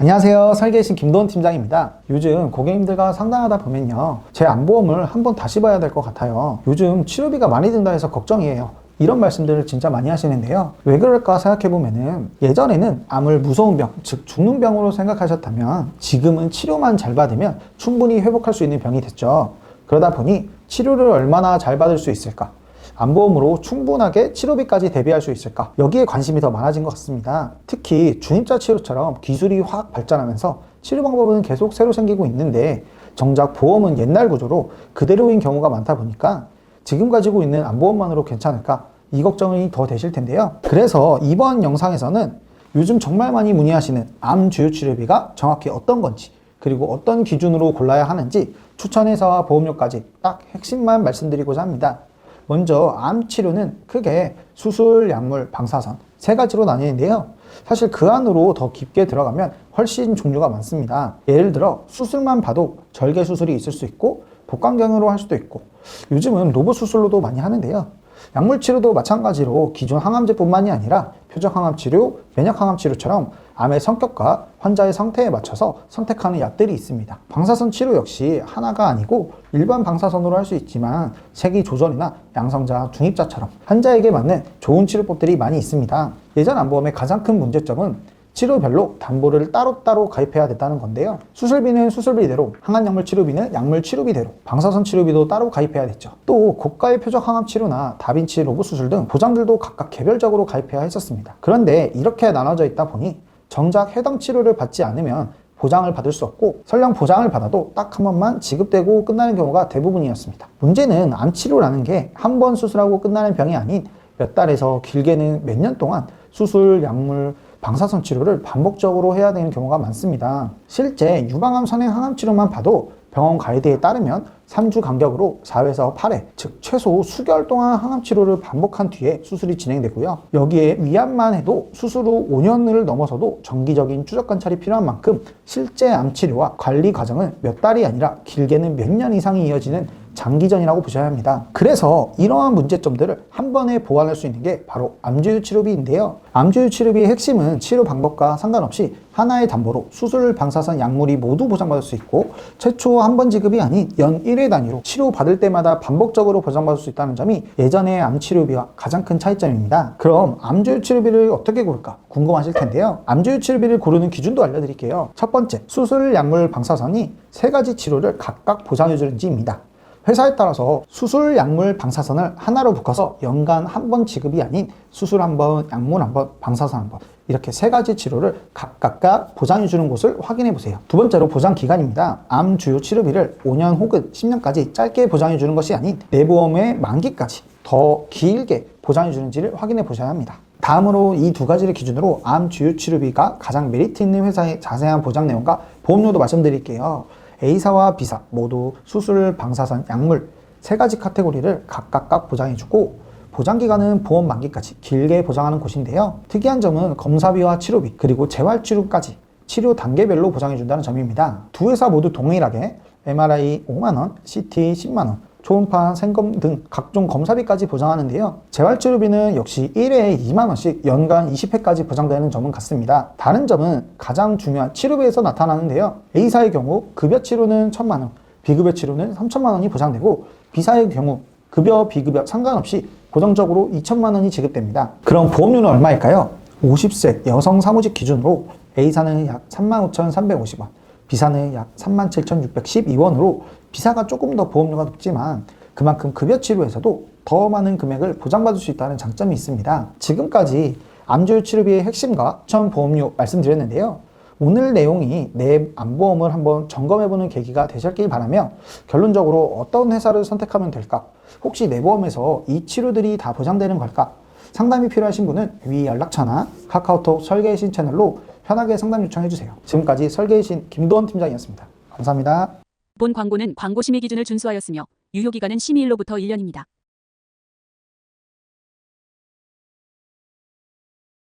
안녕하세요. 설계신 김도원 팀장입니다. 요즘 고객님들과 상담하다 보면요, 제 암보험을 한번 다시 봐야 될 것 같아요. 요즘 치료비가 많이 든다 해서 걱정이에요. 이런 말씀들을 진짜 많이 하시는데요. 왜 그럴까 생각해보면은, 예전에는 암을 무서운 병, 즉 죽는 병으로 생각하셨다면 지금은 치료만 잘 받으면 충분히 회복할 수 있는 병이 됐죠. 그러다 보니 치료를 얼마나 잘 받을 수 있을까, 암보험으로 충분하게 치료비까지 대비할 수 있을까, 여기에 관심이 더 많아진 것 같습니다. 특히 중입자 치료처럼 기술이 확 발전하면서 치료 방법은 계속 새로 생기고 있는데, 정작 보험은 옛날 구조로 그대로인 경우가 많다 보니까 지금 가지고 있는 암보험만으로 괜찮을까, 이 걱정이 더 되실 텐데요. 그래서 이번 영상에서는 요즘 정말 많이 문의하시는 암 주요 치료비가 정확히 어떤 건지, 그리고 어떤 기준으로 골라야 하는지 추천 회사와 보험료까지 딱 핵심만 말씀드리고자 합니다. 먼저 암 치료는 크게 수술, 약물, 방사선 세 가지로 나뉘는데요. 사실 그 안으로 더 깊게 들어가면 훨씬 종류가 많습니다. 예를 들어 수술만 봐도 절개 수술이 있을 수 있고, 복강경으로 할 수도 있고, 요즘은 로봇 수술로도 많이 하는데요. 약물 치료도 마찬가지로 기존 항암제뿐만이 아니라 표적 항암 치료, 면역 항암 치료처럼 암의 성격과 환자의 상태에 맞춰서 선택하는 약들이 있습니다. 방사선 치료 역시 하나가 아니고 일반 방사선으로 할 수 있지만 색이 조절이나 양성자, 중입자처럼 환자에게 맞는 좋은 치료법들이 많이 있습니다. 예전 암보험의 가장 큰 문제점은 치료별로 담보를 따로따로 가입해야 됐다는 건데요. 수술비는 수술비대로, 항암약물 치료비는 약물 치료비대로, 방사선 치료비도 따로 가입해야 됐죠. 또 고가의 표적 항암 치료나 다빈치 로봇 수술 등 보장들도 각각 개별적으로 가입해야 했었습니다. 그런데 이렇게 나눠져 있다 보니 정작 해당 치료를 받지 않으면 보장을 받을 수 없고, 설령 보장을 받아도 딱 한 번만 지급되고 끝나는 경우가 대부분이었습니다. 문제는 암 치료라는 게 한 번 수술하고 끝나는 병이 아닌 몇 달에서 길게는 몇 년 동안 수술, 약물, 방사선 치료를 반복적으로 해야 되는 경우가 많습니다. 실제 유방암 선행 항암 치료만 봐도 병원 가이드에 따르면 3주 간격으로 4회에서 8회, 즉 최소 수개월 동안 항암 치료를 반복한 뒤에 수술이 진행되고요. 여기에 위암만 해도 수술 후 5년을 넘어서도 정기적인 추적 관찰이 필요한 만큼 실제 암 치료와 관리 과정은 몇 달이 아니라 길게는 몇 년 이상이 이어지는 장기전이라고 보셔야 합니다. 그래서 이러한 문제점들을 한 번에 보완할 수 있는 게 바로 암주유 치료비인데요. 암주유 치료비의 핵심은 치료 방법과 상관없이 하나의 담보로 수술, 방사선, 약물이 모두 보장받을 수 있고, 최초 한 번 지급이 아닌 연 1회 단위로 치료받을 때마다 반복적으로 보장받을 수 있다는 점이 예전의 암 치료비와 가장 큰 차이점입니다. 그럼 암주유 치료비를 어떻게 고를까 궁금하실 텐데요. 암주유 치료비를 고르는 기준도 알려드릴게요. 첫 번째, 수술, 약물, 방사선이 세 가지 치료를 각각 보장해주는지입니다. 회사에 따라서 수술, 약물, 방사선을 하나로 묶어서 연간 한 번 지급이 아닌 수술 한 번, 약물 한 번, 방사선 한 번, 이렇게 세 가지 치료를 각각 보장해주는 곳을 확인해 보세요. 두 번째로 보장 기간입니다. 암 주요 치료비를 5년 혹은 10년까지 짧게 보장해주는 것이 아닌 내 보험의 만기까지 더 길게 보장해주는지를 확인해 보셔야 합니다. 다음으로 이 두 가지를 기준으로 암 주요 치료비가 가장 메리트 있는 회사의 자세한 보장 내용과 보험료도 말씀드릴게요. A사와 B사 모두 수술, 방사선, 약물 세 가지 카테고리를 각각 보장해주고, 보장기간은 보험 만기까지 길게 보장하는 곳인데요. 특이한 점은 검사비와 치료비, 그리고 재활치료까지 치료 단계별로 보장해준다는 점입니다. 두 회사 모두 동일하게 MRI 5만원, CT 10만원, 초음파, 생검 등 각종 검사비까지 보장하는데요. 재활치료비는 역시 1회에 2만원씩 연간 20회까지 보장되는 점은 같습니다. 다른 점은 가장 중요한 치료비에서 나타나는데요. A사의 경우 급여 치료는 1,000만원, 비급여 치료는 3,000만원이 보장되고, B사의 경우 급여, 비급여 상관없이 고정적으로 2,000만원이 지급됩니다. 그럼 보험료는 얼마일까요? 50세 여성 사무직 기준으로 A사는 약 35,350원, B사는 약 37,612원으로 B사가 조금 더 보험료가 높지만 그만큼 급여 치료에서도 더 많은 금액을 보장받을 수 있다는 장점이 있습니다. 지금까지 암주유 치료비의 핵심과 추천 보험료 말씀드렸는데요. 오늘 내용이 내 암보험을 한번 점검해보는 계기가 되셨길 바라며, 결론적으로 어떤 회사를 선택하면 될까? 혹시 내 보험에서 이 치료들이 다 보장되는 걸까? 상담이 필요하신 분은 위 연락처나 카카오톡 설계의 신 채널로 편하게 상담 요청해주세요. 지금까지 설계의 신 김도원 팀장이었습니다. 감사합니다. 본 광고는 광고 심의 기준을 준수하였으며 유효기간은 심의일로부터 1년입니다.